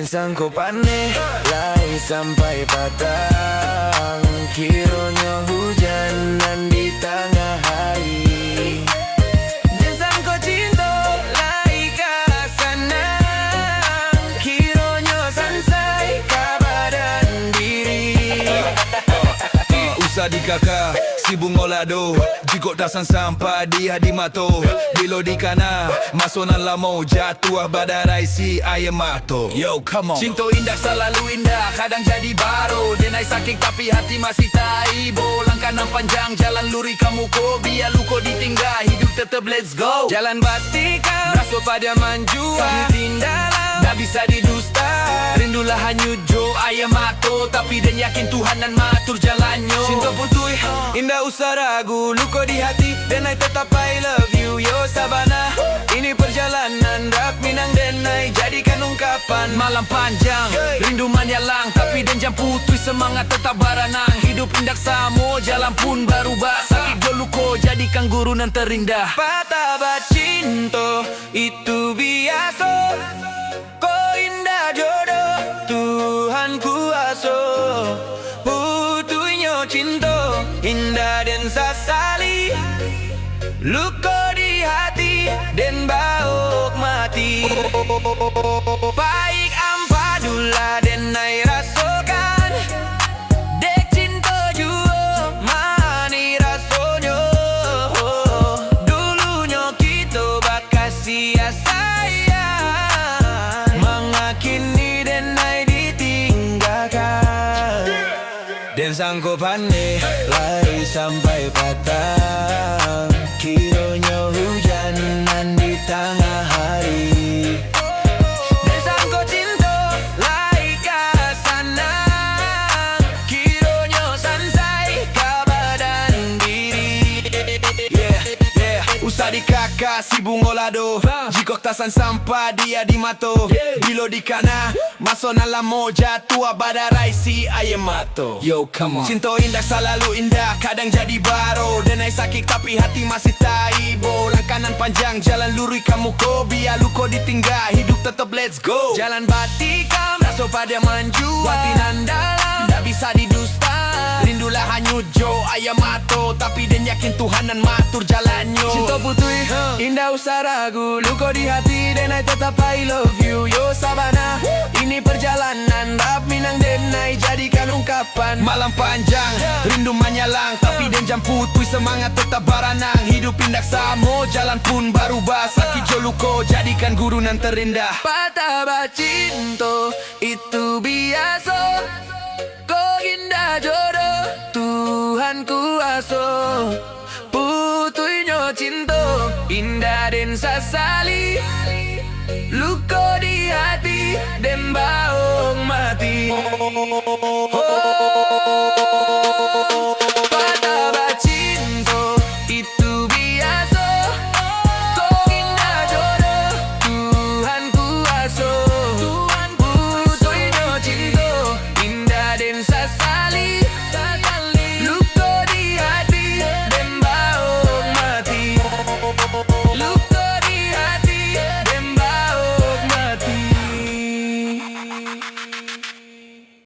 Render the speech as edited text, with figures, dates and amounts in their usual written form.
Dan sangko pane lai sampai patang, kiranya hujanan di tengah hari. Dan sangko cinta lai kasanang, kiranya sansai kabadan diri. Usah dikaka si bungolado, jikok dasan sampai dia di mato. Bilo di kana masonan lamo jatuh badarai si ayam mato. Yo come on. Cinta indah selalu indah, kadang jadi baru. Denai sakit tapi hati masih taibo. Langkah nan panjang jalan luri kamu ko, biar lu ko ditinggal hidup tetap let's go. Jalan batika raso pada manjua, tindalam tak bisa didusta. Rindulah hanyut jo ayam mato, tapi dan yakin Tuhan dan matur jalannya. Cinta putui indah usah ragu, lu ko di hati dan I tetap I love you yo sabana. Ini perjalanan rap Minang Denai jadikan ungkapan. Malam panjang, rindu menyalang, tapi dan jam putui semangat tetap baranang. Hidup indah samo, jalan pun berubah. Sakit joluko jadikan guru nan terindah. Patah bacinto itu biasa, ko indah jodoh Tuhan kuasa. Putuinya cinta indah dan sasali, luka di hati dan bauk mati. Baik ampadulah dan I rasakan, dek cinta jua mani rasanya. Dulunya kita bakal sia-sayang, mengakini dan I ditinggalkan. Dan sangko pandai lai sampai patang, kiranya hujanan di tengah hari. Dan sangko cinta lai kasanang, kiranya sansai kabadan diri. Usah dikaka si bungolado, jikok tasan sampai dia di mato. Bilo di kana masonan lamo jatuh badarai si ayam mato. Yo come on. Cinta indah selalu indah, kadang jadi baru. Denai sakit tapi hati masih taibo. Langkah nan panjang jalan luri kamu ko, biar lu ko ditinggal hidup tetap let's go. Jalan batikam raso pada manjua, hati nan dalam tak bisa didusta. Rindulah hanyut jo ayam mato, tapi dan yakin Tuhan dan matur jalannya. Cinta putui indah usah ragu, lu ko di hati dan I tetap I love you yo sabana. Ini perjalanan rap Minang Denai jadikan ungkapan. Malam panjang, rindu menyalang, tapi dan jam putui semangat tetap baranang. Hidup indah samo, jalan pun berubah. Sakit joluko jadikan guru nan terindah. Patah bacinto itu biasa, ko indah jodoh Tuhan kuasa. Putuinya cinta indah dan sasali, luka di hati dan baung mati. Oh,